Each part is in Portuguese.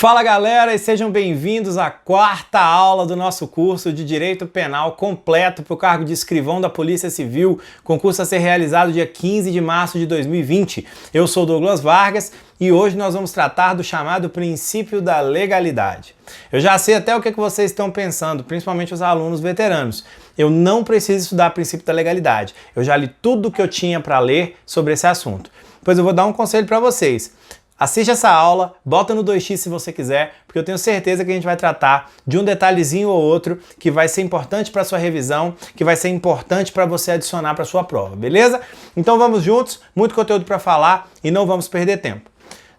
Fala galera e sejam bem-vindos à quarta aula do nosso curso de Direito Penal completo para o cargo de escrivão da Polícia Civil, concurso a ser realizado dia 15 de março de 2020. Eu sou Douglas Vargas e hoje nós vamos tratar do chamado princípio da legalidade. Eu já sei até o que vocês estão pensando, principalmente os alunos veteranos. Eu não preciso estudar princípio da legalidade. Eu já li tudo o que eu tinha para ler sobre esse assunto. Pois eu vou dar um conselho para vocês. Assiste essa aula, bota no 2x se você quiser, porque eu tenho certeza que a gente vai tratar de um detalhezinho ou outro que vai ser importante para sua revisão, que vai ser importante para você adicionar para sua prova, beleza? Então vamos juntos, muito conteúdo para falar e não vamos perder tempo.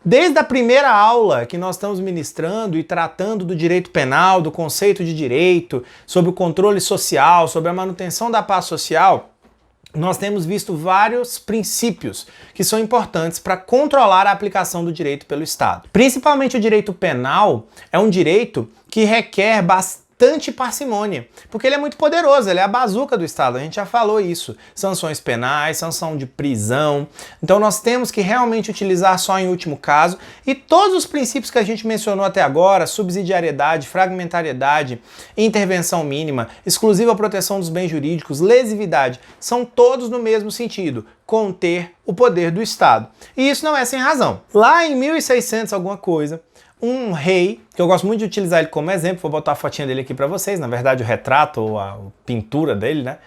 Desde a primeira aula que nós estamos ministrando e tratando do direito penal, do conceito de direito, sobre o controle social, sobre a manutenção da paz social, nós temos visto vários princípios que são importantes para controlar a aplicação do direito pelo Estado. Principalmente o direito penal é um direito que requer bastante parcimônia, porque ele é muito poderoso, ele é a bazuca do Estado, a gente já falou isso. Sanções penais, sanção de prisão, então nós temos que realmente utilizar só em último caso, e todos os princípios que a gente mencionou até agora, subsidiariedade, fragmentariedade, intervenção mínima, exclusiva proteção dos bens jurídicos, lesividade, são todos no mesmo sentido, conter o poder do Estado. E isso não é sem razão. Lá em 1600 alguma coisa, um rei, que eu gosto muito de utilizar ele como exemplo, vou botar a fotinha dele aqui para vocês, na verdade o retrato ou a pintura dele, né?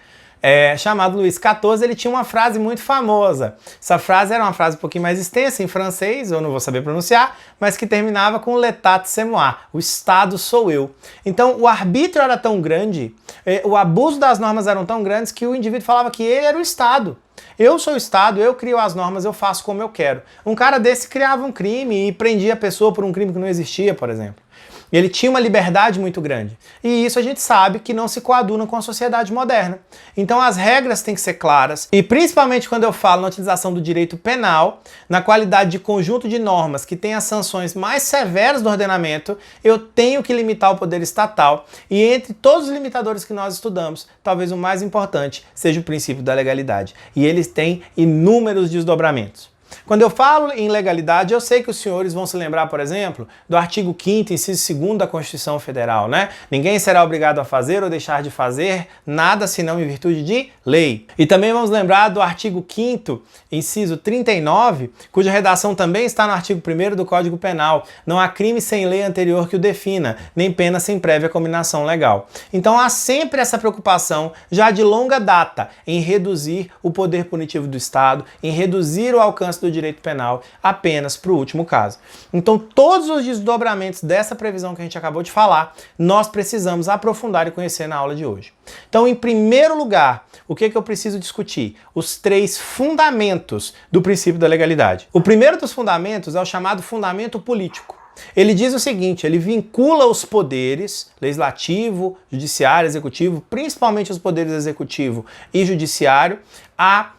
Chamado Luís XIV, ele tinha uma frase muito famosa. Essa frase era uma frase um pouquinho mais extensa em francês, eu não vou saber pronunciar, mas que terminava com l'état c'est moi, o Estado sou eu. Então o arbítrio era tão grande, o abuso das normas eram tão grandes que o indivíduo falava que ele era o Estado. Eu sou o Estado, eu crio as normas, eu faço como eu quero. Um cara desse criava um crime e prendia a pessoa por um crime que não existia, por exemplo. Ele tinha uma liberdade muito grande. E isso a gente sabe que não se coaduna com a sociedade moderna. Então as regras têm que ser claras. E principalmente quando eu falo na utilização do direito penal, na qualidade de conjunto de normas que tem as sanções mais severas do ordenamento, eu tenho que limitar o poder estatal. E entre todos os limitadores que nós estudamos, talvez o mais importante seja o princípio da legalidade. E eles têm inúmeros desdobramentos. Quando eu falo em legalidade, eu sei que os senhores vão se lembrar, por exemplo, do artigo 5º, inciso 2º da Constituição Federal, né? Ninguém será obrigado a fazer ou deixar de fazer nada senão em virtude de lei. E também vamos lembrar do artigo 5º, inciso 39, cuja redação também está no artigo 1º do Código Penal. Não há crime sem lei anterior que o defina, nem pena sem prévia cominação legal. Então há sempre essa preocupação, já de longa data, em reduzir o poder punitivo do Estado, em reduzir o alcance do direito penal apenas para o último caso. Então todos os desdobramentos dessa previsão que a gente acabou de falar, nós precisamos aprofundar e conhecer na aula de hoje. Então, em primeiro lugar, o que eu preciso discutir? Os 3 fundamentos do princípio da legalidade. O primeiro dos fundamentos é o chamado fundamento político. Ele diz o seguinte, ele vincula os poderes, legislativo, judiciário, executivo, principalmente os poderes executivo e judiciário, a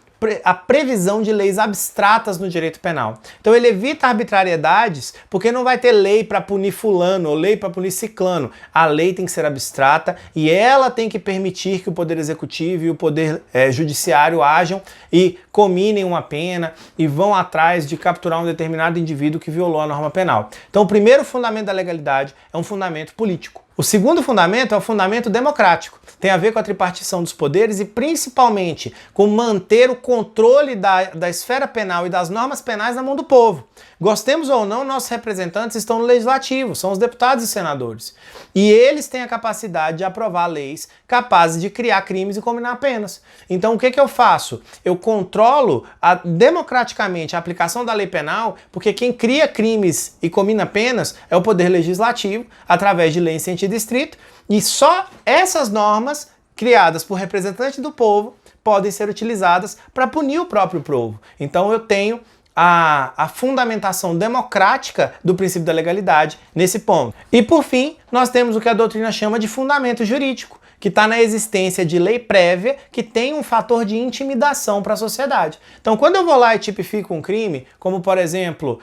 previsão de leis abstratas no direito penal. Então ele evita arbitrariedades, porque não vai ter lei para punir fulano ou lei para punir ciclano. A lei tem que ser abstrata e ela tem que permitir que o poder executivo e o poder judiciário ajam e cominem uma pena e vão atrás de capturar um determinado indivíduo que violou a norma penal. Então o primeiro fundamento da legalidade é um fundamento político. O segundo fundamento é o fundamento democrático. Tem a ver com a tripartição dos poderes e principalmente com manter o controle da esfera penal e das normas penais na mão do povo. Gostemos ou não, nossos representantes estão no legislativo, são os deputados e senadores. E eles têm a capacidade de aprovar leis capazes de criar crimes e combinar penas. Então o que eu faço? Eu controlo democraticamente a aplicação da lei penal, porque quem cria crimes e comina penas é o poder legislativo, através de lei em sentido estrito, e só essas normas criadas por representantes do povo podem ser utilizadas para punir o próprio povo. Então eu tenho a fundamentação democrática do princípio da legalidade nesse ponto. E por fim, nós temos o que a doutrina chama de fundamento jurídico, que está na existência de lei prévia que tem um fator de intimidação para a sociedade. Então, quando eu vou lá e tipifico um crime, como por exemplo,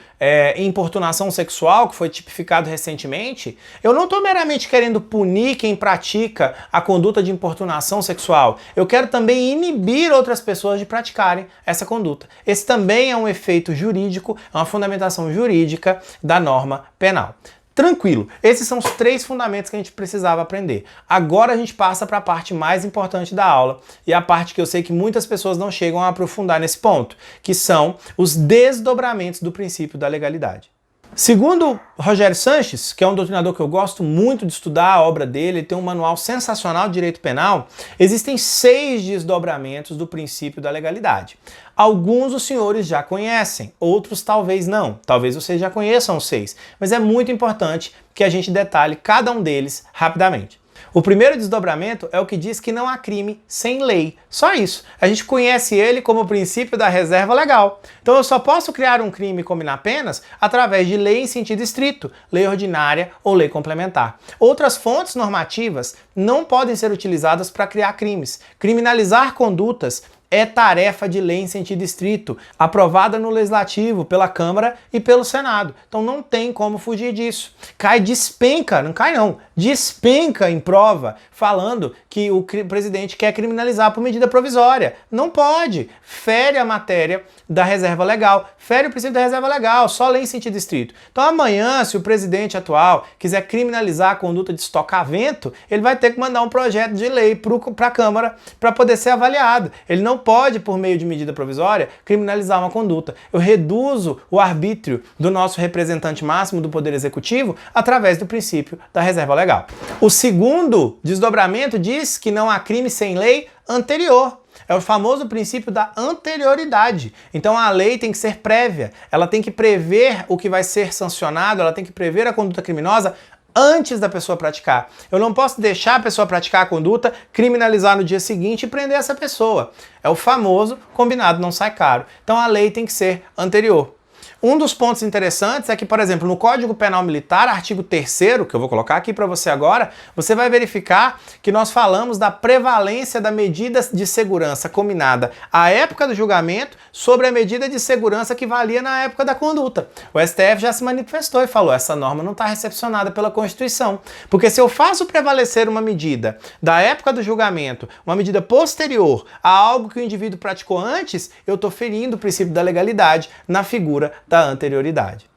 importunação sexual, que foi tipificado recentemente, eu não estou meramente querendo punir quem pratica a conduta de importunação sexual. Eu quero também inibir outras pessoas de praticarem essa conduta. Esse também é um efeito jurídico, é uma fundamentação jurídica da norma penal. Tranquilo. Esses são os 3 fundamentos que a gente precisava aprender. Agora a gente passa para a parte mais importante da aula e a parte que eu sei que muitas pessoas não chegam a aprofundar nesse ponto, que são os desdobramentos do princípio da legalidade. Segundo Rogério Sanches, que é um doutrinador que eu gosto muito de estudar a obra dele, ele tem um manual sensacional de direito penal, existem 6 desdobramentos do princípio da legalidade. Alguns os senhores já conhecem, outros talvez não. Talvez vocês já conheçam os 6, mas é muito importante que a gente detalhe cada um deles rapidamente. O primeiro desdobramento é o que diz que não há crime sem lei. Só isso. A gente conhece ele como o princípio da reserva legal. Então eu só posso criar um crime e combinar penas através de lei em sentido estrito, lei ordinária ou lei complementar. Outras fontes normativas não podem ser utilizadas para criar crimes. Criminalizar condutas é tarefa de lei em sentido estrito, aprovada no Legislativo, pela Câmara e pelo Senado. Então não tem como fugir disso. Despenca, não cai não, despenca em prova, falando que o presidente quer criminalizar por medida provisória. Não pode. Fere a matéria da reserva legal, fere o princípio da reserva legal, só lei em sentido estrito. Então amanhã, se o presidente atual quiser criminalizar a conduta de estocar vento, ele vai ter que mandar um projeto de lei para a Câmara para poder ser avaliado. Ele não pode, por meio de medida provisória, criminalizar uma conduta. Eu reduzo o arbítrio do nosso representante máximo do Poder Executivo através do princípio da reserva legal. O segundo desdobramento diz que não há crime sem lei anterior. É o famoso princípio da anterioridade. Então a lei tem que ser prévia, ela tem que prever o que vai ser sancionado, ela tem que prever a conduta criminosa antes da pessoa praticar. Eu não posso deixar a pessoa praticar a conduta, criminalizar no dia seguinte e prender essa pessoa. É o famoso combinado não sai caro. Então a lei tem que ser anterior. Um dos pontos interessantes é que, por exemplo, no Código Penal Militar, artigo 3º, que eu vou colocar aqui para você agora, você vai verificar que nós falamos da prevalência da medida de segurança combinada à época do julgamento sobre a medida de segurança que valia na época da conduta. O STF já se manifestou e falou, essa norma não está recepcionada pela Constituição, porque se eu faço prevalecer uma medida da época do julgamento, uma medida posterior a algo que o indivíduo praticou antes, eu estou ferindo o princípio da legalidade na figura da anterioridade.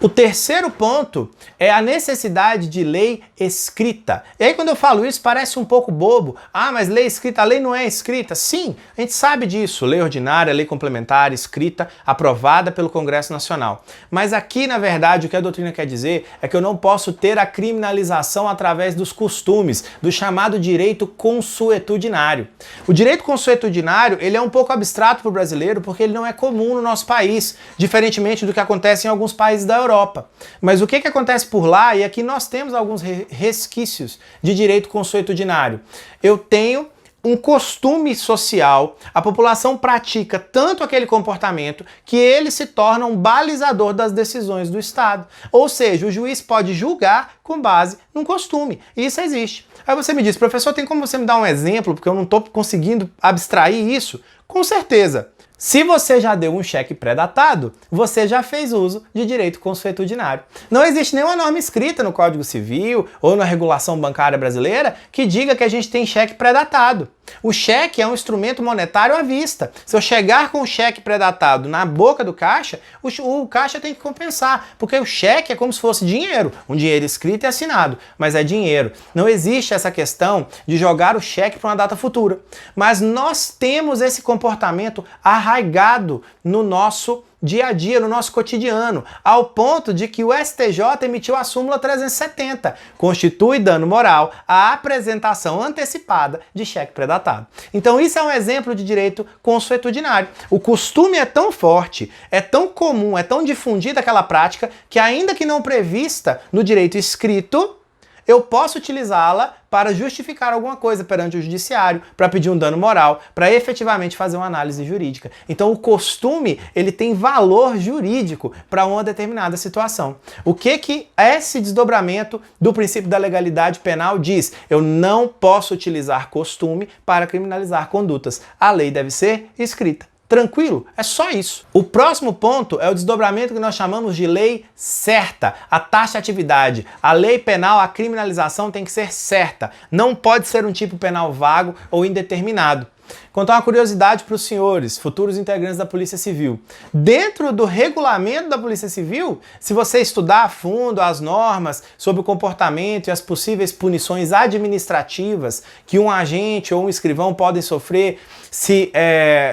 O terceiro ponto é a necessidade de lei escrita. E aí quando eu falo isso parece um pouco bobo. Ah, mas lei escrita, a lei não é escrita? Sim, a gente sabe disso. Lei ordinária, lei complementar, escrita, aprovada pelo Congresso Nacional. Mas aqui, na verdade, o que a doutrina quer dizer é que eu não posso ter a criminalização através dos costumes, do chamado direito consuetudinário. O direito consuetudinário, ele é um pouco abstrato para o brasileiro porque ele não é comum no nosso país, diferentemente do que acontece em alguns países da Europa. Mas o que acontece por lá, e aqui nós temos alguns resquícios de direito consuetudinário. Eu tenho um costume social, a população pratica tanto aquele comportamento que ele se torna um balizador das decisões do Estado. Ou seja, o juiz pode julgar com base num costume. E isso existe. Aí você me diz, professor, tem como você me dar um exemplo, porque eu não estou conseguindo abstrair isso? Com certeza. Se você já deu um cheque pré-datado, você já fez uso de direito consuetudinário. Não existe nenhuma norma escrita no Código Civil ou na regulação bancária brasileira que diga que a gente tem cheque pré-datado. O cheque é um instrumento monetário à vista. Se eu chegar com o cheque pré-datado na boca do caixa, o caixa tem que compensar, porque o cheque é como se fosse dinheiro, um dinheiro escrito e assinado, mas é dinheiro. Não existe essa questão de jogar o cheque para uma data futura. Mas nós temos esse comportamento arraigado no nosso dia a dia, no nosso cotidiano, ao ponto de que o STJ emitiu a súmula 370, constitui dano moral a apresentação antecipada de cheque pré-datado. Então isso é um exemplo de direito consuetudinário. O costume é tão forte, é tão comum, é tão difundida aquela prática, que ainda que não prevista no direito escrito, eu posso utilizá-la para justificar alguma coisa perante o judiciário, para pedir um dano moral, para efetivamente fazer uma análise jurídica. Então o costume, ele tem valor jurídico para uma determinada situação. O que esse desdobramento do princípio da legalidade penal diz? Eu não posso utilizar costume para criminalizar condutas. A lei deve ser escrita. Tranquilo? É só isso. O próximo ponto é o desdobramento que nós chamamos de lei certa, a taxatividade. A lei penal, a criminalização tem que ser certa. Não pode ser um tipo penal vago ou indeterminado. Contar uma curiosidade para os senhores, futuros integrantes da Polícia Civil. Dentro do regulamento da Polícia Civil, se você estudar a fundo as normas sobre o comportamento e as possíveis punições administrativas que um agente ou um escrivão podem sofrer se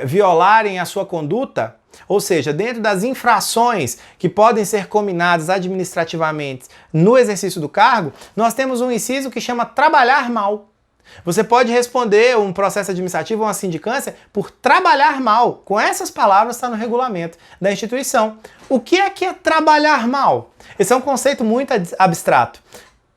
violarem a sua conduta, ou seja, dentro das infrações que podem ser cominadas administrativamente no exercício do cargo, nós temos um inciso que chama trabalhar mal. Você pode responder um processo administrativo ou uma sindicância por trabalhar mal. Com essas palavras está no regulamento da instituição. O que é trabalhar mal? Esse é um conceito muito abstrato.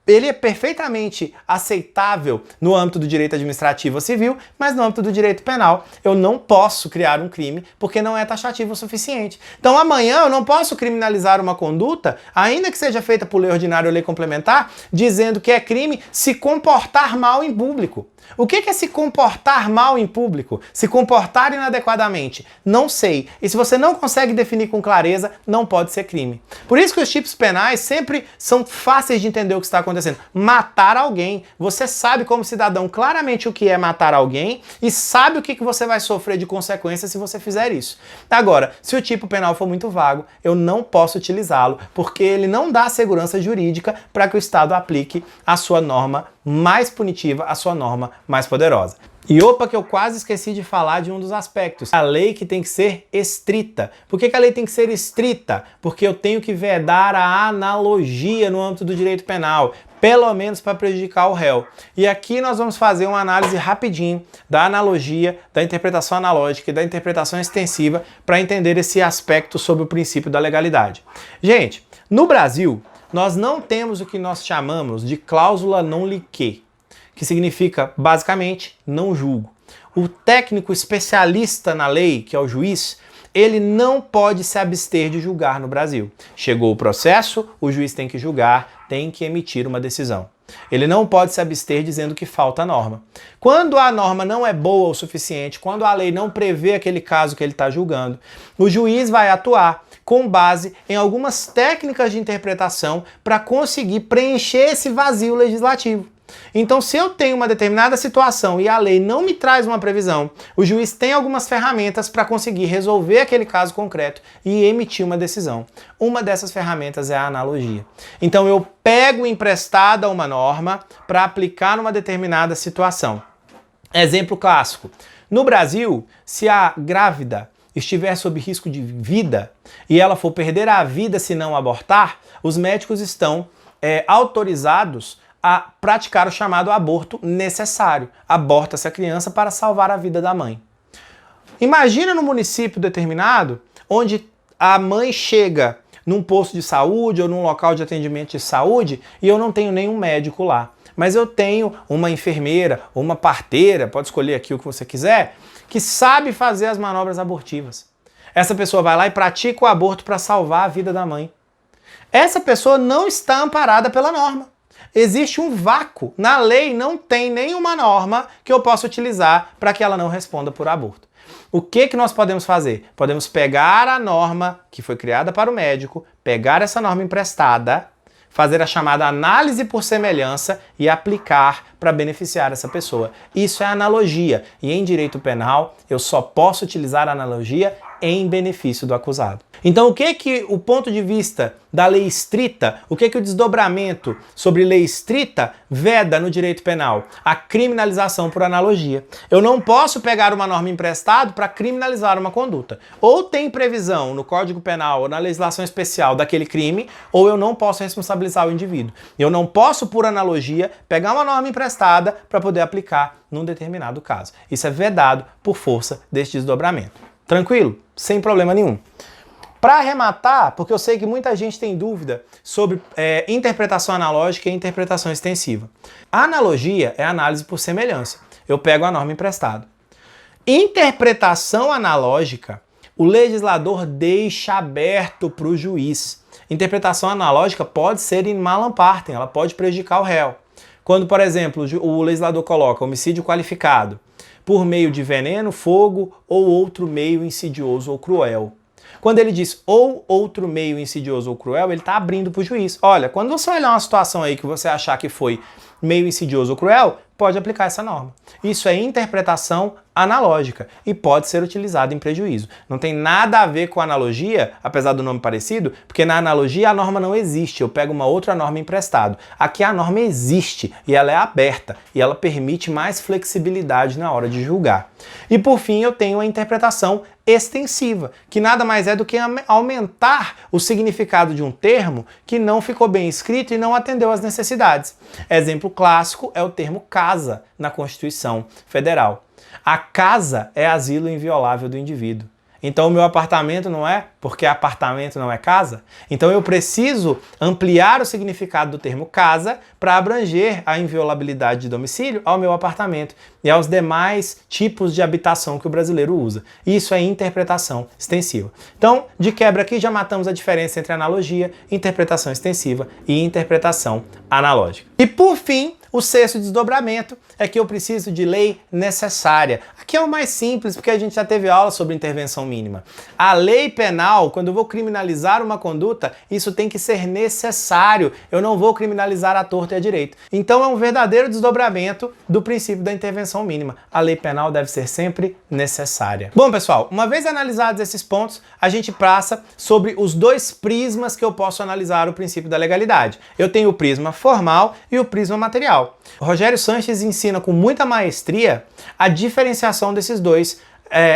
Ele é perfeitamente aceitável no âmbito do direito administrativo ou civil, mas no âmbito do direito penal eu não posso criar um crime porque não é taxativo o suficiente. Então amanhã eu não posso criminalizar uma conduta, ainda que seja feita por lei ordinária ou lei complementar, dizendo que é crime se comportar mal em público. O que é se comportar mal em público? Se comportar inadequadamente? Não sei. E se você não consegue definir com clareza, não pode ser crime. Por isso que os tipos penais sempre são fáceis de entender o que está acontecendo. Matar alguém. Você sabe como cidadão claramente o que é matar alguém e sabe o que você vai sofrer de consequência se você fizer isso. Agora, se o tipo penal for muito vago, eu não posso utilizá-lo, porque ele não dá segurança jurídica para que o Estado aplique a sua norma mais punitiva, a sua norma mais poderosa. E opa, que eu quase esqueci de falar de um dos aspectos. A lei que tem que ser estrita. Por que a lei tem que ser estrita? Porque eu tenho que vedar a analogia no âmbito do direito penal, pelo menos para prejudicar o réu. E aqui nós vamos fazer uma análise rapidinho da analogia, da interpretação analógica e da interpretação extensiva para entender esse aspecto sobre o princípio da legalidade. Gente, no Brasil, nós não temos o que nós chamamos de cláusula non liquet, que significa, basicamente, não julgo. O técnico especialista na lei, que é o juiz, ele não pode se abster de julgar no Brasil. Chegou o processo, o juiz tem que julgar, tem que emitir uma decisão. Ele não pode se abster dizendo que falta a norma. Quando a norma não é boa o suficiente, quando a lei não prevê aquele caso que ele está julgando, o juiz vai atuar com base em algumas técnicas de interpretação para conseguir preencher esse vazio legislativo. Então, se eu tenho uma determinada situação e a lei não me traz uma previsão, o juiz tem algumas ferramentas para conseguir resolver aquele caso concreto e emitir uma decisão. Uma dessas ferramentas é a analogia. Então, eu pego emprestada uma norma para aplicar numa determinada situação. Exemplo clássico. No Brasil, se a grávida estiver sob risco de vida e ela for perder a vida se não abortar, os médicos estão autorizados a praticar o chamado aborto necessário. Aborta essa criança para salvar a vida da mãe. Imagina num município determinado, onde a mãe chega num posto de saúde ou num local de atendimento de saúde e eu não tenho nenhum médico lá. Mas eu tenho uma enfermeira, uma parteira, pode escolher aqui o que você quiser, que sabe fazer as manobras abortivas. Essa pessoa vai lá e pratica o aborto para salvar a vida da mãe. Essa pessoa não está amparada pela norma. Existe um vácuo. Na lei não tem nenhuma norma que eu possa utilizar para que ela não responda por aborto. O que nós podemos fazer? Podemos pegar a norma que foi criada para o médico, pegar essa norma emprestada, fazer a chamada análise por semelhança e aplicar para beneficiar essa pessoa. Isso é analogia. E em direito penal, eu só posso utilizar a analogia em benefício do acusado. Então, o que o ponto de vista da lei estrita, o que o desdobramento sobre lei estrita veda no direito penal? A criminalização por analogia. Eu não posso pegar uma norma emprestada para criminalizar uma conduta. Ou tem previsão no Código Penal ou na legislação especial daquele crime, ou eu não posso responsabilizar o indivíduo. Eu não posso, por analogia, pegar uma norma emprestada para poder aplicar num determinado caso. Isso é vedado por força deste desdobramento. Tranquilo? Sem problema nenhum. Para arrematar, porque eu sei que muita gente tem dúvida sobre interpretação analógica e interpretação extensiva. A analogia é análise por semelhança. Eu pego a norma emprestada. Interpretação analógica, o legislador deixa aberto para o juiz. Interpretação analógica pode ser in malam partem, ela pode prejudicar o réu. Quando, por exemplo, o legislador coloca homicídio qualificado por meio de veneno, fogo ou outro meio insidioso ou cruel. Quando ele diz ou outro meio insidioso ou cruel, ele está abrindo para o juiz. Olha, quando você olhar uma situação aí que você achar que foi meio insidioso ou cruel, pode aplicar essa norma. Isso é interpretação analógica e pode ser utilizado em prejuízo. Não tem nada a ver com analogia, apesar do nome parecido, porque na analogia a norma não existe, eu pego uma outra norma emprestado. Aqui a norma existe e ela é aberta e ela permite mais flexibilidade na hora de julgar. E por fim eu tenho a interpretação extensiva, que nada mais é do que aumentar o significado de um termo que não ficou bem escrito e não atendeu às necessidades. Exemplo clássico é o termo casa na Constituição Federal. A casa é asilo inviolável do indivíduo. Então o meu apartamento não é, porque apartamento não é casa. Então eu preciso ampliar o significado do termo casa para abranger a inviolabilidade de domicílio ao meu apartamento e aos demais tipos de habitação que o brasileiro usa. Isso é interpretação extensiva. Então, de quebra aqui já matamos a diferença entre analogia, interpretação extensiva e interpretação analógica. E por fim, o sexto desdobramento é que eu preciso de lei necessária. Aqui é o mais simples, porque a gente já teve aula sobre intervenção mínima. A lei penal, quando eu vou criminalizar uma conduta, isso tem que ser necessário. Eu não vou criminalizar à torta e à direita. Então é um verdadeiro desdobramento do princípio da intervenção mínima. A lei penal deve ser sempre necessária. Bom, pessoal, uma vez analisados esses pontos, a gente passa sobre os dois prismas que eu posso analisar o princípio da legalidade. Eu tenho o prisma formal e o prisma material. O Rogério Sanches ensina com muita maestria a diferenciação desses dois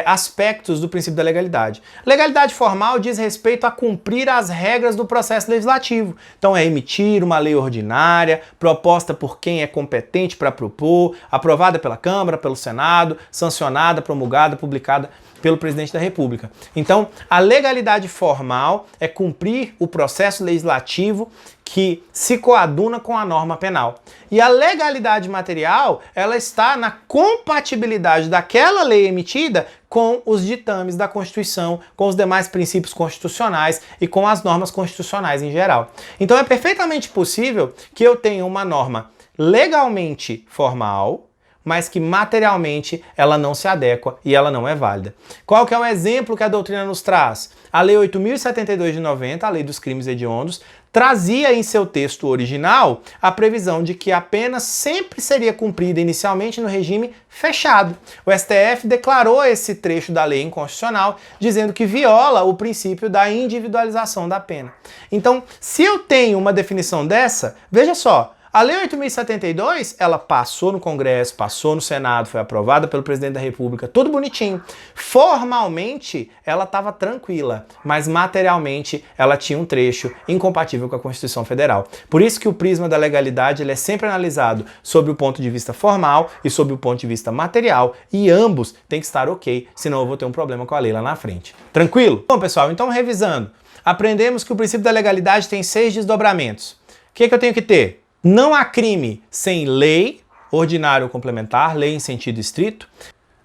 aspectos do princípio da legalidade. Legalidade formal diz respeito a cumprir as regras do processo legislativo. Então é emitir uma lei ordinária, proposta por quem é competente para propor, aprovada pela Câmara, pelo Senado, sancionada, promulgada, publicada pelo presidente da República. Então, a legalidade formal é cumprir o processo legislativo que se coaduna com a norma penal. E a legalidade material, ela está na compatibilidade daquela lei emitida com os ditames da Constituição, com os demais princípios constitucionais e com as normas constitucionais em geral. Então é perfeitamente possível que eu tenha uma norma legalmente formal, mas que materialmente ela não se adequa e ela não é válida. Qual que é o exemplo que a doutrina nos traz? A Lei 8.072 de 90, a Lei dos Crimes Hediondos, trazia em seu texto original a previsão de que a pena sempre seria cumprida inicialmente no regime fechado. O STF declarou esse trecho da lei inconstitucional, dizendo que viola o princípio da individualização da pena. Então, se eu tenho uma definição dessa, veja só, a Lei 8.072, ela passou no Congresso, passou no Senado, foi aprovada pelo presidente da República, tudo bonitinho. Formalmente, ela estava tranquila, mas materialmente ela tinha um trecho incompatível com a Constituição Federal. Por isso que o prisma da legalidade ele é sempre analisado sob o ponto de vista formal e sob o ponto de vista material, e ambos têm que estar ok, senão eu vou ter um problema com a lei lá na frente. Tranquilo? Bom, pessoal, então revisando, aprendemos que o princípio da legalidade tem 6 desdobramentos. O que eu tenho que ter? Não há crime sem lei, ordinária ou complementar, lei em sentido estrito.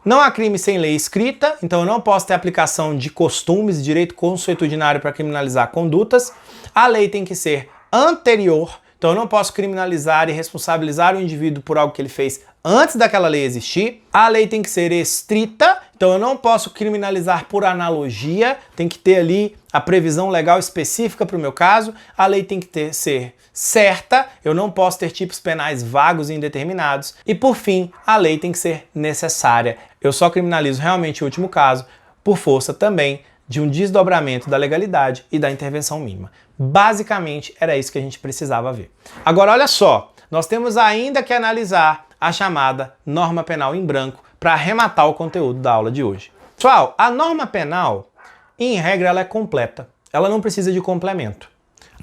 Não há crime sem lei escrita, então eu não posso ter aplicação de costumes, direito consuetudinário para criminalizar condutas. A lei tem que ser anterior, então eu não posso criminalizar e responsabilizar o indivíduo por algo que ele fez antes daquela lei existir. A lei tem que ser estrita, então eu não posso criminalizar por analogia, tem que ter ali a previsão legal específica para o meu caso. A lei tem que ser certa, eu não posso ter tipos penais vagos e indeterminados. E por fim, a lei tem que ser necessária. Eu só criminalizo realmente o último caso por força também de um desdobramento da legalidade e da intervenção mínima. Basicamente, era isso que a gente precisava ver. Agora, olha só, nós temos ainda que analisar a chamada norma penal em branco para arrematar o conteúdo da aula de hoje. Pessoal, a norma penal, em regra, ela é completa. Ela não precisa de complemento.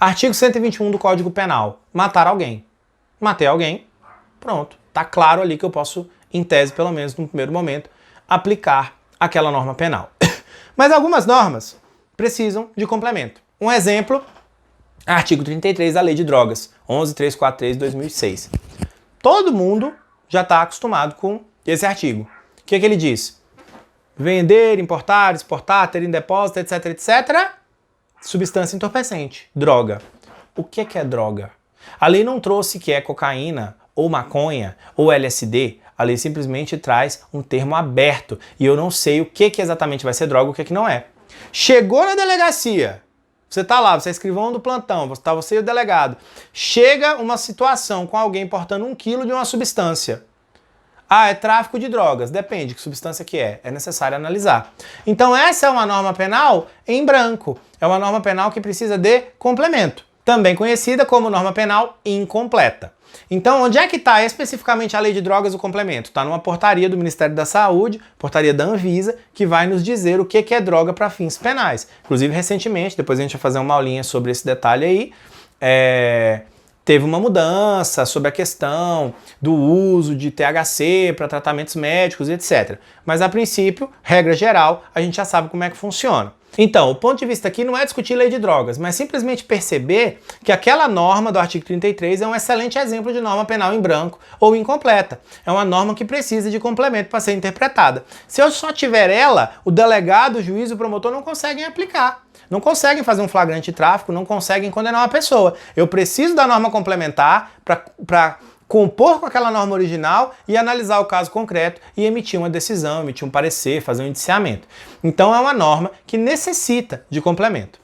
Artigo 121 do Código Penal. Matar alguém. Matei alguém. Pronto. Tá claro ali que eu posso, em tese, pelo menos no primeiro momento, aplicar aquela norma penal. Mas algumas normas precisam de complemento. Um exemplo, artigo 33 da Lei de Drogas, 11.343 de 2006. Todo mundo já está acostumado com esse artigo. O que ele diz? Vender, importar, exportar, ter em depósito, etc, etc. Substância entorpecente, droga. O que é droga? A lei não trouxe que é cocaína, ou maconha, ou LSD. A lei simplesmente traz um termo aberto e eu não sei o que exatamente vai ser droga e o que não é. Chegou na delegacia, você tá lá, você é escrivão do plantão, você e o delegado. Chega uma situação com alguém portando 1 quilo de uma substância. Ah, é tráfico de drogas. Depende que substância que é. É necessário analisar. Então essa é uma norma penal em branco. É uma norma penal que precisa de complemento. Também conhecida como norma penal incompleta. Então, onde é que está especificamente a lei de drogas, o complemento? Está numa portaria do Ministério da Saúde, portaria da Anvisa, que vai nos dizer o que é droga para fins penais. Inclusive, recentemente, depois a gente vai fazer uma aulinha sobre esse detalhe aí, teve uma mudança sobre a questão do uso de THC para tratamentos médicos, etc. Mas, a princípio, regra geral, a gente já sabe como é que funciona. Então, o ponto de vista aqui não é discutir lei de drogas, mas simplesmente perceber que aquela norma do artigo 33 é um excelente exemplo de norma penal em branco ou incompleta. É uma norma que precisa de complemento para ser interpretada. Se eu só tiver ela, o delegado, o juiz e o promotor não conseguem aplicar. Não conseguem fazer um flagrante de tráfico, não conseguem condenar uma pessoa. Eu preciso da norma complementar para compor com aquela norma original e analisar o caso concreto e emitir uma decisão, emitir um parecer, fazer um indiciamento. Então é uma norma que necessita de complemento.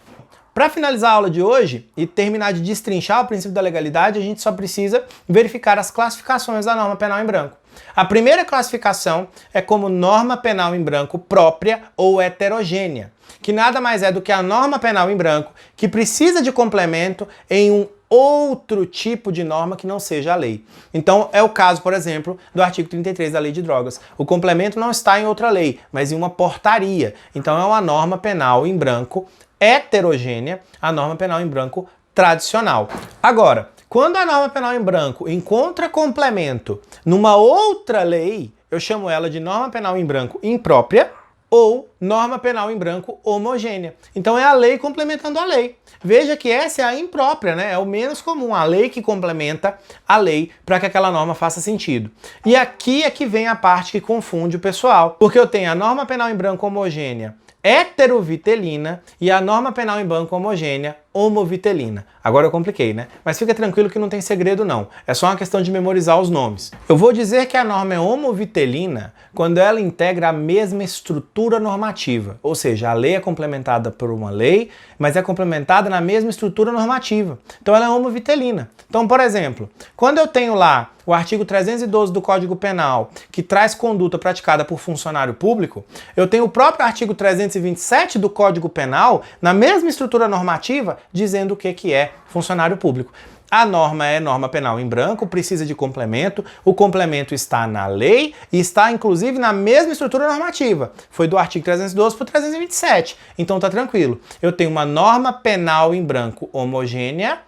Para finalizar a aula de hoje e terminar de destrinchar o princípio da legalidade, a gente só precisa verificar as classificações da norma penal em branco. A primeira classificação é como norma penal em branco própria ou heterogênea, que nada mais é do que a norma penal em branco que precisa de complemento em um outro tipo de norma que não seja a lei. Então é o caso, por exemplo, do artigo 33 da Lei de Drogas. O complemento não está em outra lei, mas em uma portaria. Então é uma norma penal em branco heterogênea, a norma penal em branco tradicional. Agora, quando a norma penal em branco encontra complemento numa outra lei, eu chamo ela de norma penal em branco imprópria ou norma penal em branco homogênea. Então é a lei complementando a lei. Veja que essa é a imprópria, né? É o menos comum, a lei que complementa a lei para que aquela norma faça sentido. E aqui é que vem a parte que confunde o pessoal, porque eu tenho a norma penal em branco homogênea heterovitelina e a norma penal em branco homogênea homovitelina. Agora eu compliquei, né? Mas fica tranquilo que não tem segredo não. É só uma questão de memorizar os nomes. Eu vou dizer que a norma é homovitelina quando ela integra a mesma estrutura normativa. Ou seja, a lei é complementada por uma lei, mas é complementada na mesma estrutura normativa. Então ela é homovitelina. Então, por exemplo, quando eu tenho lá o artigo 312 do Código Penal, que traz conduta praticada por funcionário público, eu tenho o próprio artigo 327 do Código Penal, na mesma estrutura normativa, dizendo o que é funcionário público. A norma é norma penal em branco, precisa de complemento, o complemento está na lei e está inclusive na mesma estrutura normativa. Foi do artigo 312 para o 327, então tá tranquilo. Eu tenho uma norma penal em branco homogênea,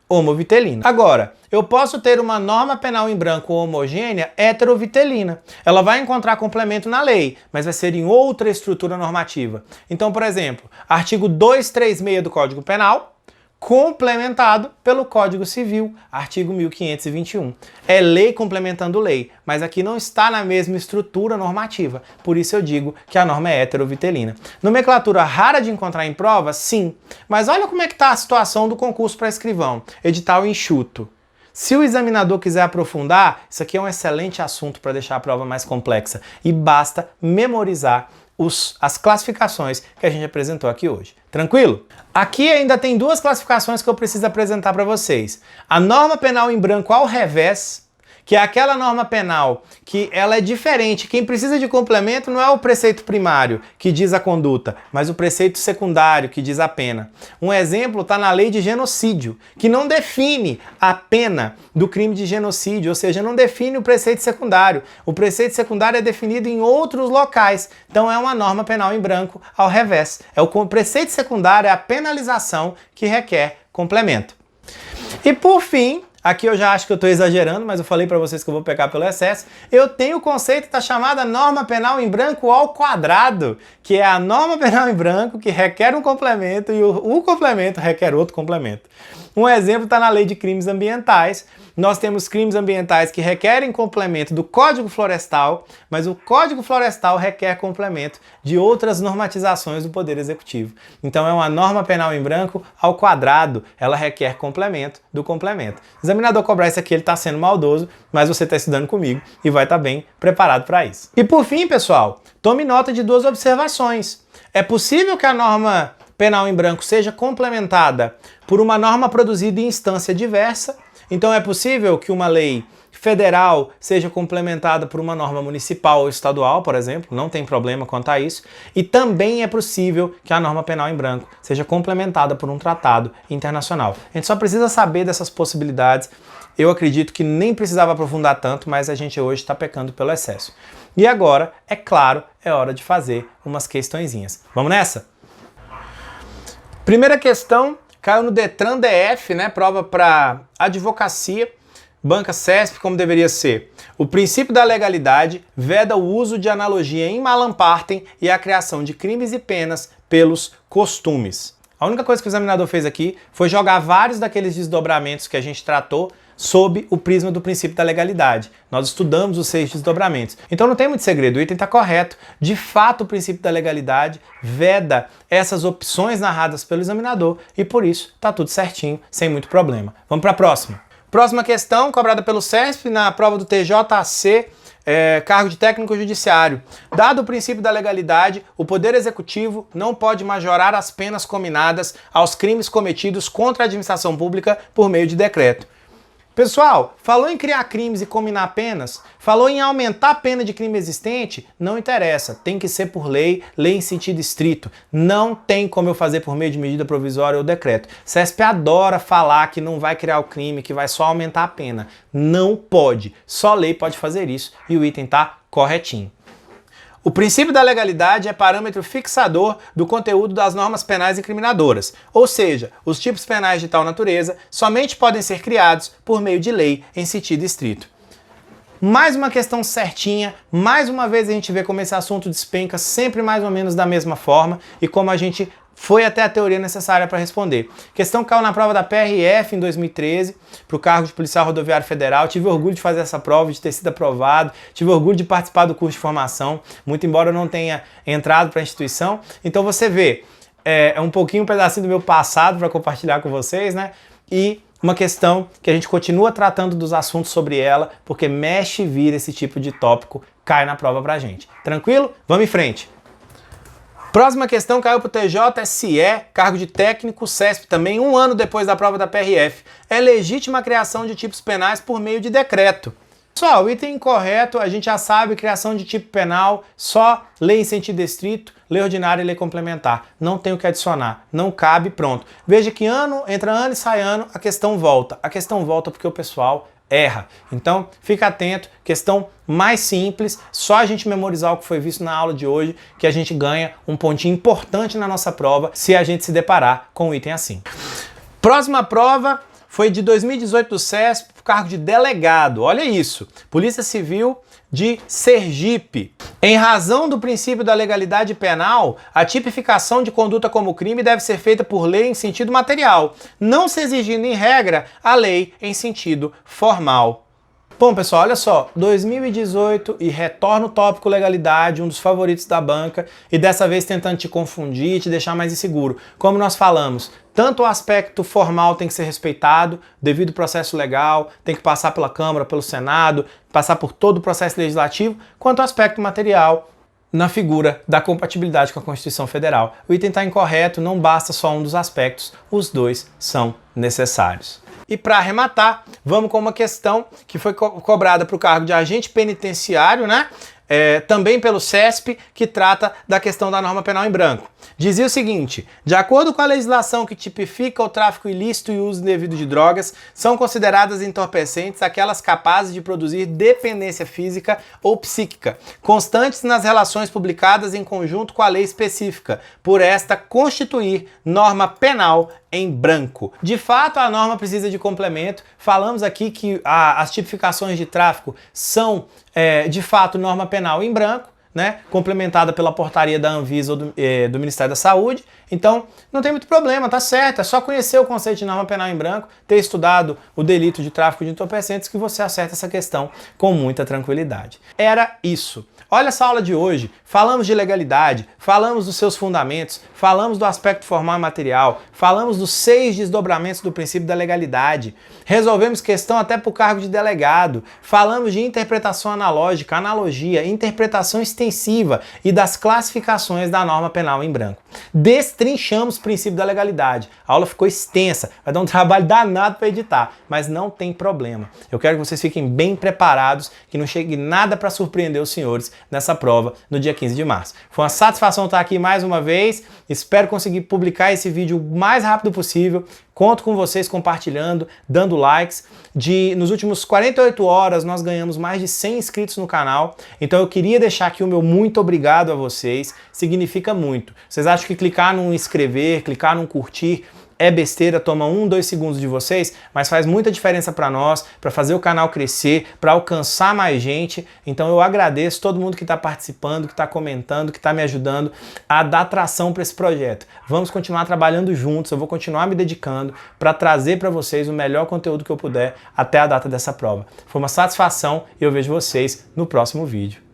homovitelina. Agora, eu posso ter uma norma penal em branco homogênea heterovitelina. Ela vai encontrar complemento na lei, mas vai ser em outra estrutura normativa. Então, por exemplo, artigo 236 do Código Penal, complementado pelo Código Civil, artigo 1521. É lei complementando lei, mas aqui não está na mesma estrutura normativa. Por isso eu digo que a norma é heterovitelina. Nomenclatura rara de encontrar em prova? Sim. Mas olha como é que está a situação do concurso para escrivão. Edital enxuto. Se o examinador quiser aprofundar, isso aqui é um excelente assunto para deixar a prova mais complexa. E basta memorizar as classificações que a gente apresentou aqui hoje. Tranquilo? Aqui ainda tem duas classificações que eu preciso apresentar para vocês. A norma penal em branco ao revés, que é aquela norma penal que ela é diferente. Quem precisa de complemento não é o preceito primário, que diz a conduta, mas o preceito secundário, que diz a pena. Um exemplo está na lei de genocídio, que não define a pena do crime de genocídio, ou seja, não define o preceito secundário. O preceito secundário é definido em outros locais, então é uma norma penal em branco ao revés. O preceito secundário é a penalização que requer complemento. E por fim, aqui eu já acho que eu estou exagerando, mas eu falei para vocês que eu vou pecar pelo excesso. Eu tenho o conceito da chamada norma penal em branco ao quadrado, que é a norma penal em branco que requer um complemento e o complemento requer outro complemento. Um exemplo está na lei de crimes ambientais. Nós temos crimes ambientais que requerem complemento do Código Florestal, mas o Código Florestal requer complemento de outras normatizações do Poder Executivo. Então é uma norma penal em branco ao quadrado, ela requer complemento do complemento. O examinador cobrar isso aqui, ele está sendo maldoso, mas você está estudando comigo e vai estar bem preparado para isso. E por fim, pessoal, tome nota de duas observações. É possível que a norma penal em branco seja complementada por uma norma produzida em instância diversa. Então é possível que uma lei federal seja complementada por uma norma municipal ou estadual, por exemplo, não tem problema quanto a isso, e também é possível que a norma penal em branco seja complementada por um tratado internacional. A gente só precisa saber dessas possibilidades. Eu acredito que nem precisava aprofundar tanto, mas a gente hoje está pecando pelo excesso. E agora, é claro, é hora de fazer umas questõezinhas. Vamos nessa? Primeira questão, caiu no Detran DF, né? Prova para advocacia, banca CESP, como deveria ser. O princípio da legalidade veda o uso de analogia em malam partem e a criação de crimes e penas pelos costumes. A única coisa que o examinador fez aqui foi jogar vários daqueles desdobramentos que a gente tratou sob o prisma do princípio da legalidade. Nós estudamos os 6 desdobramentos. Então não tem muito segredo, o item está correto. De fato, o princípio da legalidade veda essas opções narradas pelo examinador e por isso está tudo certinho, sem muito problema. Vamos para a próxima. Próxima questão, cobrada pelo CESP na prova do TJC, cargo de técnico judiciário. Dado o princípio da legalidade, o Poder Executivo não pode majorar as penas cominadas aos crimes cometidos contra a administração pública por meio de decreto. Pessoal, falou em criar crimes e combinar penas? Falou em aumentar a pena de crime existente? Não interessa, tem que ser por lei, lei em sentido estrito. Não tem como eu fazer por meio de medida provisória ou decreto. CESP adora falar que não vai criar o crime, que vai só aumentar a pena. Não pode, só lei pode fazer isso e o item tá corretinho. O princípio da legalidade é parâmetro fixador do conteúdo das normas penais incriminadoras, ou seja, os tipos penais de tal natureza somente podem ser criados por meio de lei em sentido estrito. Mais uma questão certinha, mais uma vez a gente vê como esse assunto despenca sempre mais ou menos da mesma forma e como a gente foi até a teoria necessária para responder. Questão que caiu na prova da PRF em 2013, para o cargo de policial rodoviário federal. Tive orgulho de fazer essa prova, de ter sido aprovado. Tive orgulho de participar do curso de formação, muito embora eu não tenha entrado para a instituição. Então você vê, é um pouquinho um pedacinho do meu passado para compartilhar com vocês, né? E uma questão que a gente continua tratando dos assuntos sobre ela, porque mexe e vira esse tipo de tópico, cai na prova pra gente. Tranquilo? Vamos em frente. Próxima questão caiu para o TJSE, cargo de técnico CESP, também 1 ano depois da prova da PRF. É legítima a criação de tipos penais por meio de decreto. Pessoal, o item incorreto, a gente já sabe, criação de tipo penal, só lei em sentido estrito, lei ordinária e lei complementar. Não tem o que adicionar, não cabe, pronto. Veja que entra ano e sai ano, a questão volta. A questão volta porque o pessoal erra. Então, fica atento, questão mais simples, só a gente memorizar o que foi visto na aula de hoje, que a gente ganha um pontinho importante na nossa prova, se a gente se deparar com um item assim. Próxima prova foi de 2018 do CESP, cargo de delegado. Olha isso, Polícia Civil de Sergipe. Em razão do princípio da legalidade penal, a tipificação de conduta como crime deve ser feita por lei em sentido material, não se exigindo em regra a lei em sentido formal. Bom, pessoal, olha só, 2018 e retorna o tópico legalidade, um dos favoritos da banca, e dessa vez tentando te confundir e te deixar mais inseguro. Como nós falamos, tanto o aspecto formal tem que ser respeitado, devido ao processo legal, tem que passar pela Câmara, pelo Senado, passar por todo o processo legislativo, quanto o aspecto material, na figura da compatibilidade com a Constituição Federal. O item está incorreto, não basta só um dos aspectos, os dois são necessários. E para arrematar, vamos com uma questão que foi cobrada para o cargo de agente penitenciário, né? Também pelo CESP, que trata da questão da norma penal em branco. Dizia o seguinte: de acordo com a legislação que tipifica o tráfico ilícito e o uso indevido de drogas, são consideradas entorpecentes aquelas capazes de produzir dependência física ou psíquica, constantes nas relações publicadas em conjunto com a lei específica, por esta constituir norma penal em branco. De fato, a norma precisa de complemento. Falamos aqui que as tipificações de tráfico são, de fato, norma penal em branco, né, complementada pela portaria da Anvisa ou do Ministério da Saúde. Então, não tem muito problema, tá certo. É só conhecer o conceito de norma penal em branco, ter estudado o delito de tráfico de entorpecentes que você acerta essa questão com muita tranquilidade. Era isso. Olha essa aula de hoje, falamos de legalidade, falamos dos seus fundamentos, falamos do aspecto formal e material, falamos dos 6 desdobramentos do princípio da legalidade, resolvemos questão até para o cargo de delegado, falamos de interpretação analógica, analogia, interpretação extensiva e das classificações da norma penal em branco. Destrinchamos o princípio da legalidade. A aula ficou extensa, vai dar um trabalho danado para editar, mas não tem problema. Eu quero que vocês fiquem bem preparados, que não chegue nada para surpreender os senhores nessa prova no dia 15 de março. Foi uma satisfação estar aqui mais uma vez, espero conseguir publicar esse vídeo o mais rápido possível, conto com vocês compartilhando, dando likes. Nos últimos 48 horas nós ganhamos mais de 100 inscritos no canal, então eu queria deixar aqui o meu muito obrigado a vocês, significa muito. Vocês acham que clicar num inscrever, clicar num curtir, é besteira, toma 1, 2 segundos de vocês, mas faz muita diferença para nós, para fazer o canal crescer, para alcançar mais gente. Então eu agradeço todo mundo que está participando, que está comentando, que está me ajudando a dar tração para esse projeto. Vamos continuar trabalhando juntos, eu vou continuar me dedicando para trazer para vocês o melhor conteúdo que eu puder até a data dessa prova. Foi uma satisfação e eu vejo vocês no próximo vídeo.